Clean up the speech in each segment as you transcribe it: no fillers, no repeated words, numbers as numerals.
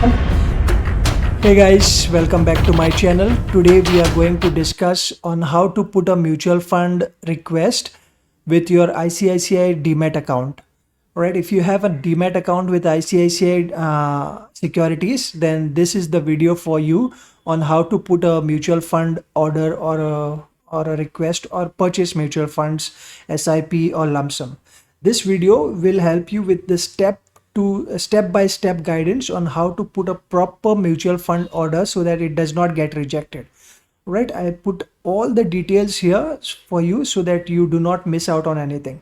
Hey guys, welcome back to my channel. Today we are going to discuss on how to put a mutual fund request with your ICICI Demat account. Alright, if you have a Demat account with ICICI Securities, then this is the video for you on how to put a mutual fund order or a request or purchase mutual funds, SIP or lump sum. This video will help you with the step-by-step guidance on how to put a proper mutual fund order so that it does not get rejected. Right, I put all the details here for you so that you do not miss out on anything.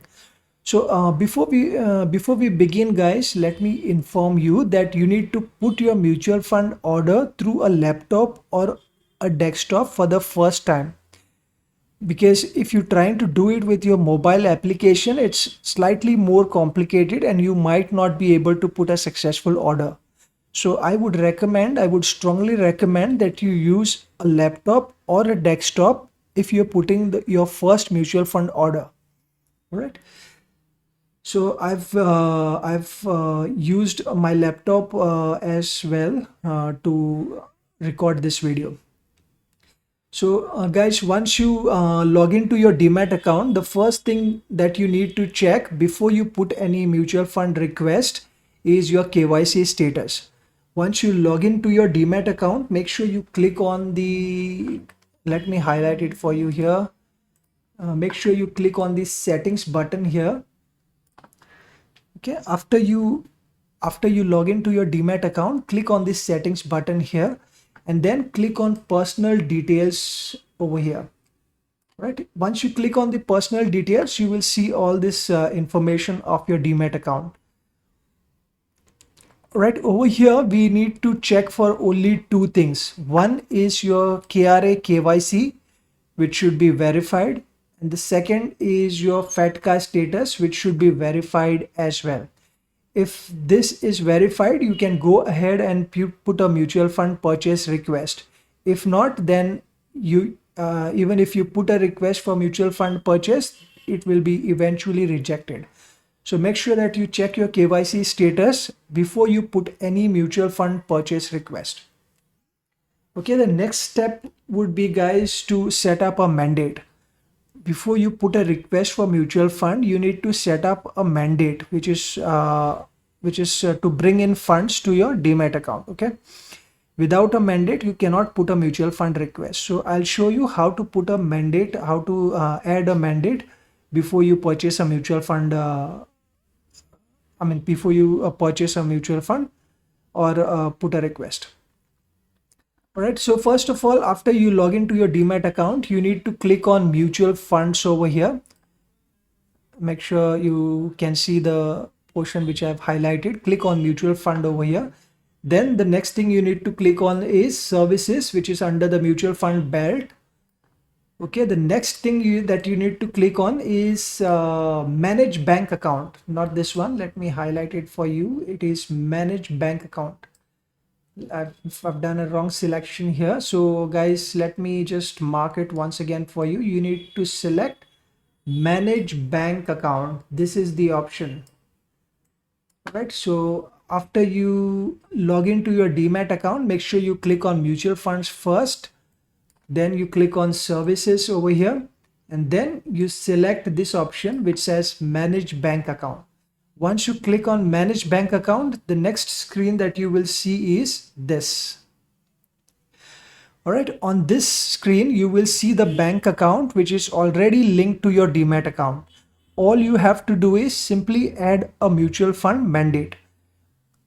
So before we begin, guys, let me inform you that you need to put your mutual fund order through a laptop or a desktop for the first time, because if you're trying to do it with your mobile application, it's slightly more complicated and you might not be able to put a successful order. So I would strongly recommend that you use a laptop or a desktop if you're putting your first mutual fund order. All right. So I've used my laptop as well to record this video. So guys, once you log into your Demat account, the first thing that you need to check before you put any mutual fund request is your KYC status. Once you log into your Demat account, make sure you click on the, let me highlight it for you here. Make sure you click on the settings button here. Okay, after you log into your Demat account, click on this settings button here and then click on personal details over here. Right, once you click on the personal details, you will see all this information of your Demat account. Right, over here we need to check for only two things. One is your KRA KYC, which should be verified, and the second is your FATCA status, which should be verified as well. If this is verified, you can go ahead and put a mutual fund purchase request. If not, then you even if you put a request for mutual fund purchase, it will be eventually rejected. So make sure that you check your KYC status before you put any mutual fund purchase request. Okay, the next step would be, guys, to set up a mandate. Before you put a request for mutual fund, you need to set up a mandate, which is to bring in funds to your Demat account. Okay, without a mandate, you cannot put a mutual fund request. So I'll show you how to put a mandate, how to add a mandate before you purchase a mutual fund. Before you purchase a mutual fund or put a request. All right, so first of all, after you log into your Demat account, you need to click on mutual funds over here. Make sure you can see the portion which I have highlighted. Click on mutual fund over here. Then the next thing you need to click on is services, which is under the mutual fund belt. Okay, the next thing that you need to click on is manage bank account. Not this one. Let me highlight it for you. It is manage bank account. I've done a wrong selection here. So guys, let me just mark it once again for you. You need to select manage bank account. This is the option. Right, so after you log into your Demat account, make sure you click on mutual funds first. Then you click on services over here, and then you select this option which says manage bank account. Once you click on manage bank account, the next screen that you will see is this. All right, on this screen, you will see the bank account which is already linked to your Demat account. All you have to do is simply add a mutual fund mandate.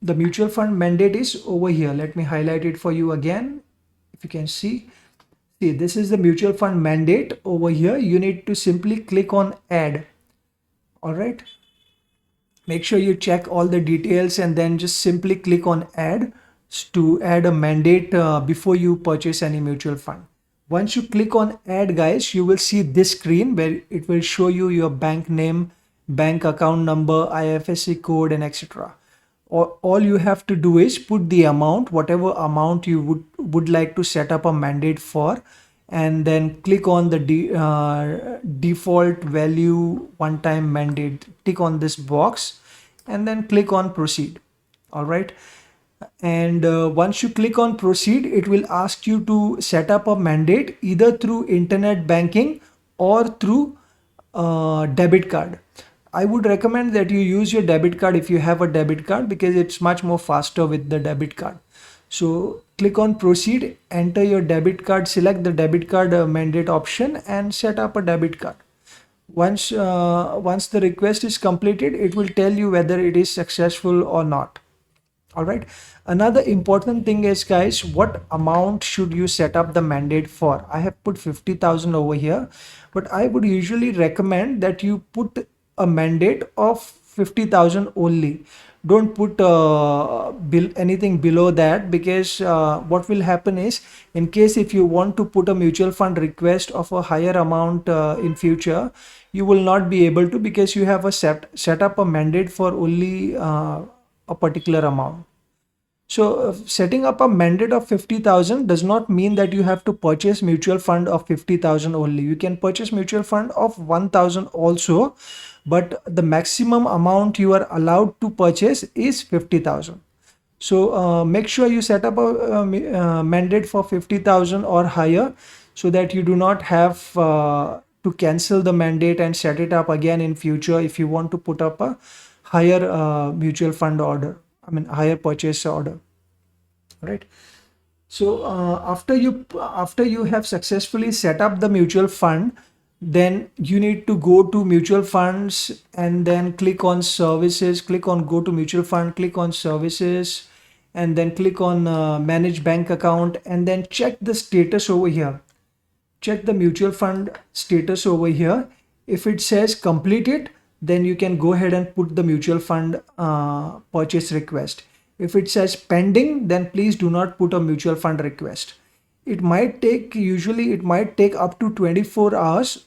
The mutual fund mandate is over here. Let me highlight it for you again. If you can see, this is the mutual fund mandate over here. You need to simply click on add. All right. Make sure you check all the details and then just simply click on add to add a mandate before you purchase any mutual fund. Once you click on add, guys, you will see this screen where it will show you your bank name, bank account number, IFSC code, and etc. All you have to do is put the amount, whatever amount you would like to set up a mandate for, and then click on the default value one-time mandate. Tick on this box and then click on proceed. All right. And once you click on proceed, it will ask you to set up a mandate either through internet banking or through debit card. I would recommend that you use your debit card if you have a debit card, because it's much more faster with the debit card. So click on proceed, enter your debit card, select the debit card mandate option and set up a debit card. Once the request is completed, it will tell you whether it is successful or not. All right. Another important thing is, guys, what amount should you set up the mandate for? I have put 50,000 over here, but I would usually recommend that you put a mandate of 50,000 only. Don't put anything below that, because what will happen is, in case if you want to put a mutual fund request of a higher amount in future, you will not be able to, because you have a set up a mandate for only a particular amount. So setting up a mandate of 50,000 does not mean that you have to purchase mutual fund of 50,000 only. You can purchase mutual fund of 1,000 also, but the maximum amount you are allowed to purchase is 50,000. So make sure you set up a mandate for 50,000 or higher, so that you do not have to cancel the mandate and set it up again in future if you want to put up a higher mutual fund order, I mean higher purchase order. Right. So after you have successfully set up the mutual fund, then you need to go to mutual funds and then click on services, click on go to mutual fund, click on services, and then click on manage bank account, and then check the status over here. Check the mutual fund status over here. If it says completed, then you can go ahead and put the mutual fund purchase request. If it says pending, then please do not put a mutual fund request. It might take, usually it might take up to 24 hours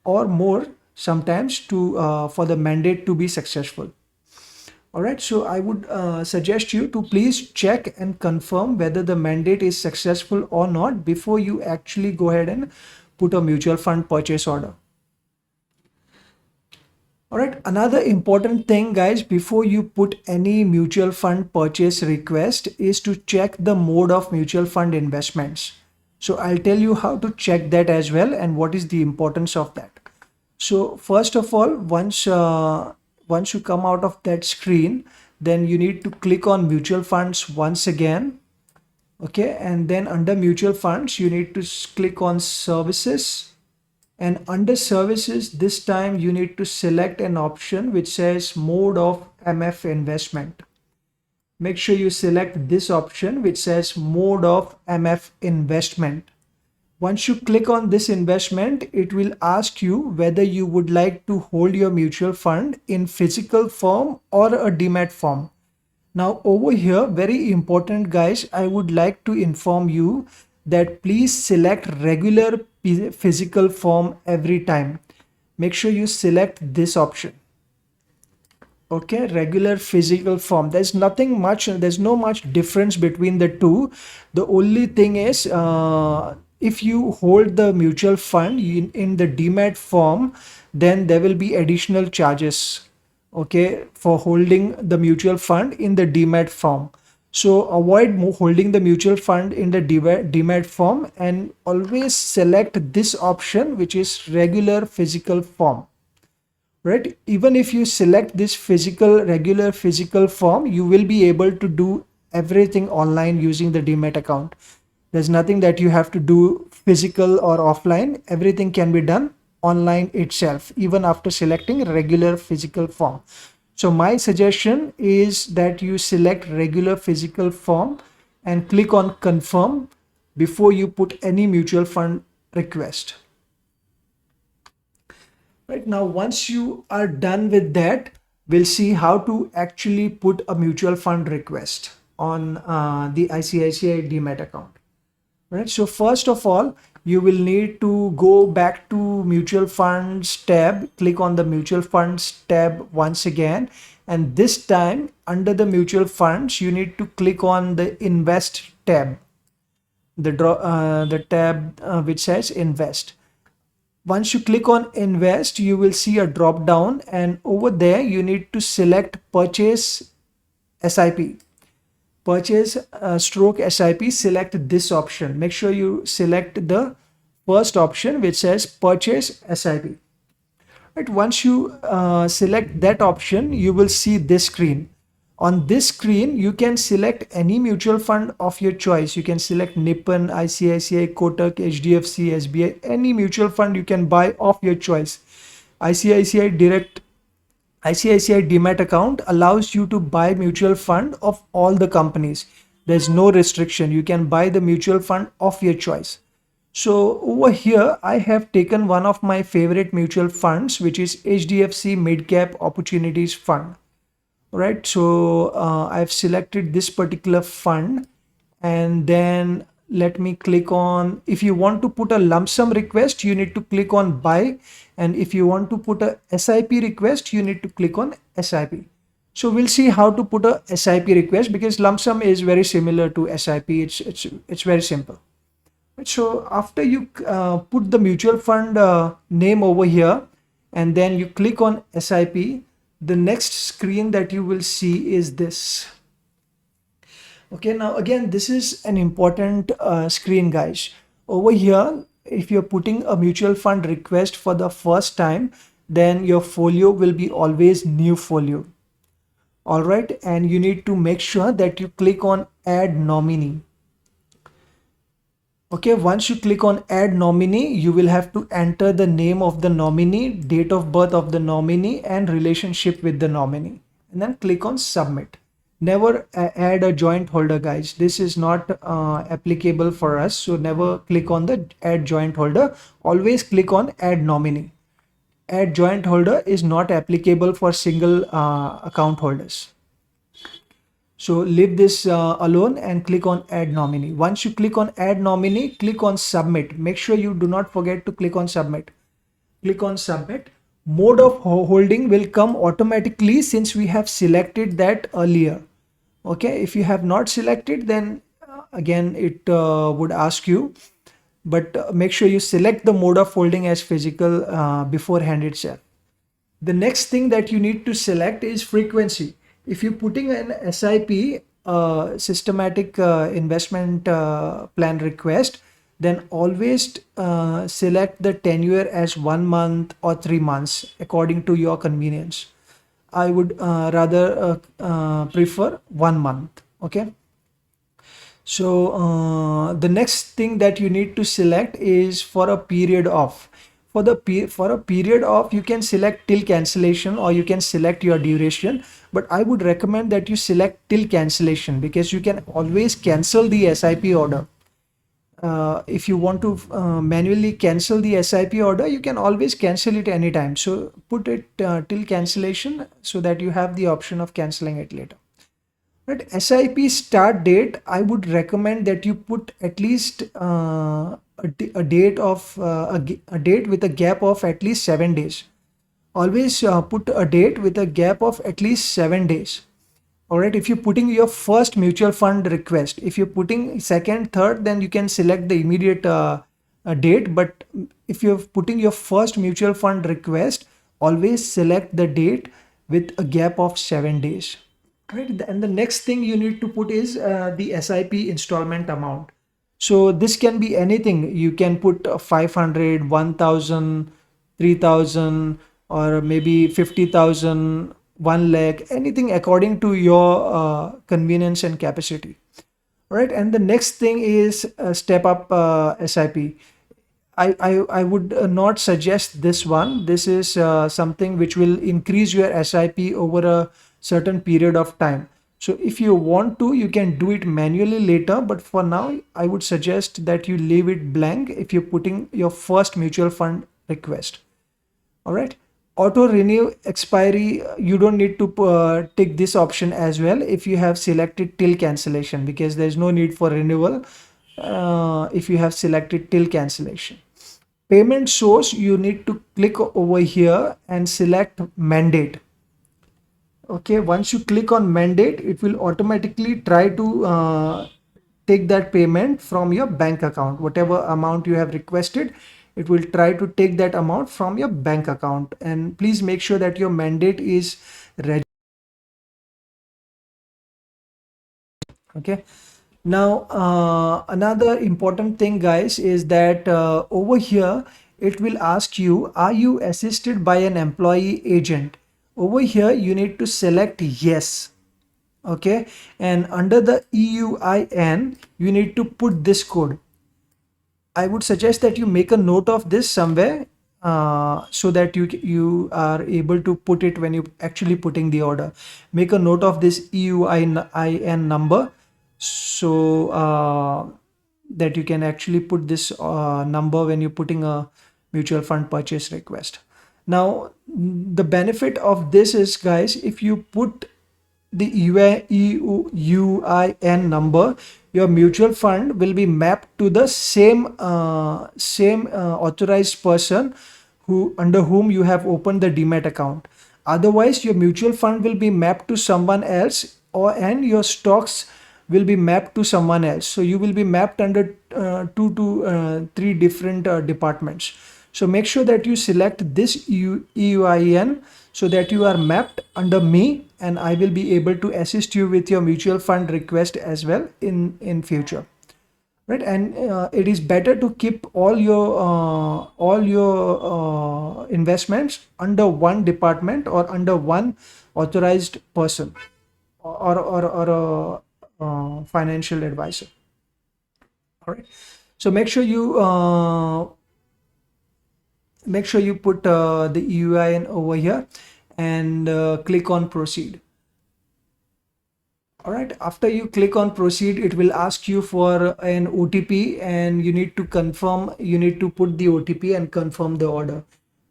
or more sometimes to for the mandate to be successful. All right, so I would suggest you to please check and confirm whether the mandate is successful or not before you actually go ahead and put a mutual fund purchase order. All right, another important thing, guys, before you put any mutual fund purchase request is to check the mode of mutual fund investments. So I'll tell you how to check that as well and what is the importance of that. So first of all, once you come out of that screen, then you need to click on mutual funds once again. Okay, and then under mutual funds, you need to click on services. And under services, this time you need to select an option which says mode of MF investment. Make sure you select this option which says mode of MF investment. Once you click on this investment, it will ask you whether you would like to hold your mutual fund in physical form or a demat form. Now over here, very important, guys, I would like to inform you that please select regular physical form every time. Make sure you select this option. Okay, regular physical form. There's no much difference between the two. The only thing is, if you hold the mutual fund in the demat form, then there will be additional charges, okay, for holding the mutual fund in the demat form. So avoid holding the mutual fund in the demat form and always select this option, which is regular physical form. Right? Even if you select this regular physical form, you will be able to do everything online using the demat account. There's nothing that you have to do physical or offline. Everything can be done online itself, even after selecting regular physical form. So my suggestion is that you select regular physical form and click on confirm before you put any mutual fund request. Right now, once you are done with that, we'll see how to actually put a mutual fund request on the ICICI Demat account. Right. So first of all, you will need to go back to mutual funds tab, click on the mutual funds tab once again. And this time under the mutual funds, you need to click on the invest tab, the tab which says invest. Once you click on invest, you will see a drop down, and over there you need to select purchase SIP. purchase stroke SIP, select this option. Make sure you select the first option which says purchase SIP. Right, once you select that option, you will see this screen. On this screen, you can select any mutual fund of your choice. You can select Nippon, ICICI, Kotak, HDFC, SBI, any mutual fund you can buy of your choice. ICICI Demat account allows you to buy mutual fund of all the companies. There's no restriction. You can buy the mutual fund of your choice. So over here, I have taken one of my favorite mutual funds, which is HDFC Mid Cap Opportunities Fund. Right. So I've selected this particular fund, and then let me click on, if you want to put a lump sum request, you need to click on buy. And if you want to put a SIP request, you need to click on SIP. So we'll see how to put a SIP request, because lump sum is very similar to SIP. It's very simple. So after you put the mutual fund name over here, and then you click on SIP, the next screen that you will see is this. Okay, now again, this is an important screen, guys. Over here, if you're putting a mutual fund request for the first time, then your folio will be always new folio. All right, and you need to make sure that you click on add nominee. Okay, once you click on add nominee, you will have to enter the name of the nominee, date of birth of the nominee, and relationship with the nominee, and then click on submit. Never add a joint holder, guys. This is not applicable for us. So never click on the add joint holder. Always click on add nominee. Add joint holder is not applicable for single account holders. So leave this alone and click on add nominee. Once you click on add nominee, click on submit. Make sure you do not forget to click on submit. Click on submit. Mode of holding will come automatically since we have selected that earlier. Okay, if you have not selected, then again it would ask you, but make sure you select the mode of holding as physical beforehand itself. The next thing that you need to select is frequency. If you're putting an SIP, systematic investment plan request, then always select the tenure as 1 month or 3 months according to your convenience. I would rather prefer 1 month. Okay. So the next thing that you need to select is for a period of. For a period of, you can select till cancellation, or you can select your duration, but I would recommend that you select till cancellation, because you can always cancel the SIP order. If you want to manually cancel the SIP order, you can always cancel it anytime. So put it till cancellation so that you have the option of canceling it later. But SIP start date, I would recommend that you put at least a date with a gap of at least 7 days. Always put a date with a gap of at least 7 days. All right, if you're putting your first mutual fund request, if you're putting second, third, then you can select the immediate date. But if you're putting your first mutual fund request, always select the date with a gap of 7 days. Right, and the next thing you need to put is the SIP installment amount. So this can be anything. You can put 500, 1000, 3000, or maybe 50,000, 1 lakh, anything according to your convenience and capacity. All right, and the next thing is step up SIP. I would not suggest this one. This is something which will increase your SIP over a certain period of time. So if you want to, you can do it manually later, but for now, I would suggest that you leave it blank if you're putting your first mutual fund request. All right. Auto renew expiry, you don't need to tick this option as well if you have selected till cancellation, because there's no need for renewal if you have selected till cancellation. Payment source, you need to click over here and select mandate. Okay, once you click on mandate, it will automatically try to take that payment from your bank account. Whatever amount you have requested, it will try to take that amount from your bank account. And please make sure that your mandate is registered. Okay. Now, another important thing, guys, is that over here, it will ask you, are you assisted by an employee agent? Over here, you need to select yes. Okay. And under the EUIN, you need to put this code. I would suggest that you make a note of this somewhere so that you are able to put it when you actually putting the order. Make a note of this EUIN number so that you can actually put this number when you're putting a mutual fund purchase request. Now, the benefit of this is, guys, if you put the EUIN number, your mutual fund will be mapped to the same authorized person who under whom you have opened the demat account. Otherwise, your mutual fund will be mapped to someone else, and your stocks will be mapped to someone else. So you will be mapped under two to three different departments. So make sure that you select this EUIN so that you are mapped under me, and I will be able to assist you with your mutual fund request as well in future. Right. And it is better to keep all your investments under one department or under one authorized person or a financial advisor. All right. So make sure you put the EUIN over here and click on proceed. All right, after you click on proceed, it will ask you for an OTP, and you need to confirm, you need to put the OTP and confirm the order.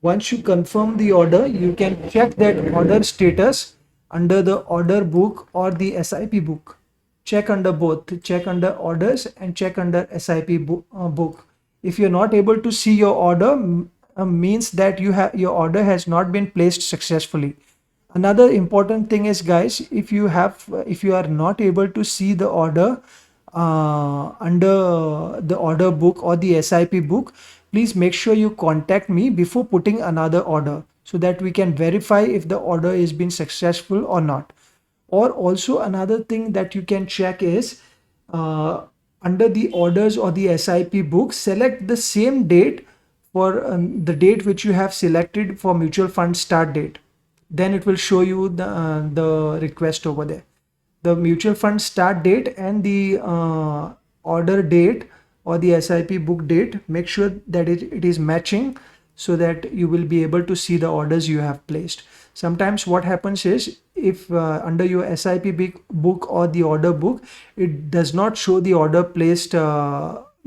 Once you confirm the order, you can check that order status under the order book or the SIP book. Check under both, check under orders and check under SIP book. If you're not able to see your order, means that your order has not been placed successfully. Another important thing is, guys, if you are not able to see the order under the order book or the SIP book, please make sure you contact me before putting another order so that we can verify if the order is been successful or not. Or also another thing that you can check is under the orders or the SIP book, select the same date for the date which you have selected for mutual fund start date. Then it will show you the request over there. The mutual fund start date and the order date or the SIP book date, make sure that it is matching so that you will be able to see the orders you have placed. Sometimes what happens is, if under your SIP book or the order book, it does not show the order placed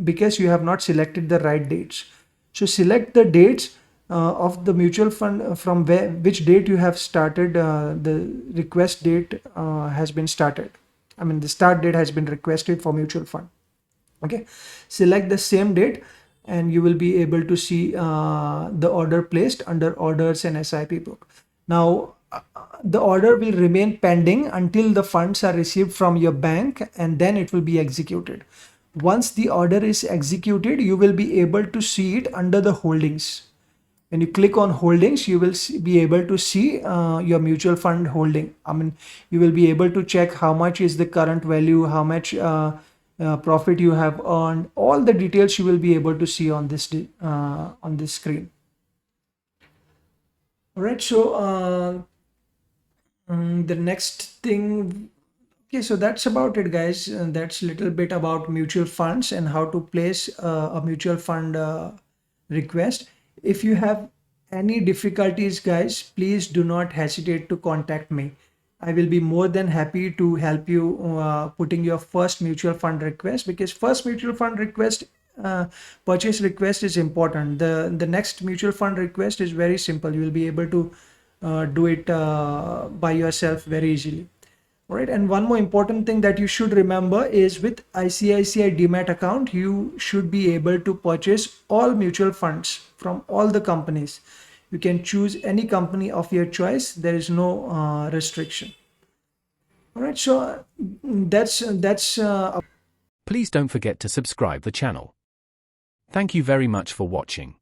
because you have not selected the right dates. So select the dates of the mutual fund from which date you have started. The request date has been started. I mean, the start date has been requested for mutual fund. Okay, select the same date and you will be able to see the order placed under orders and SIP book. Now, the order will remain pending until the funds are received from your bank, and then it will be executed. Once the order is executed, you will be able to see it under the holdings. When you click on holdings, you will be able to see your mutual fund holding. I mean, you will be able to check how much is the current value, how much profit you have earned. All the details you will be able to see on this screen. All right, so the next thing. Okay, so that's about it, guys. That's a little bit about mutual funds and how to place a mutual fund request. If you have any difficulties, guys, please do not hesitate to contact me. I will be more than happy to help you putting your first mutual fund request, because first mutual fund request purchase request is important. The next mutual fund request is very simple. You will be able to do it by yourself very easily. All right, and one more important thing that you should remember is, with ICICI Demat account, you should be able to purchase all mutual funds from all the companies. You can choose any company of your choice. There is no restriction. All right, so that's. Please don't forget to subscribe the channel. Thank you very much for watching.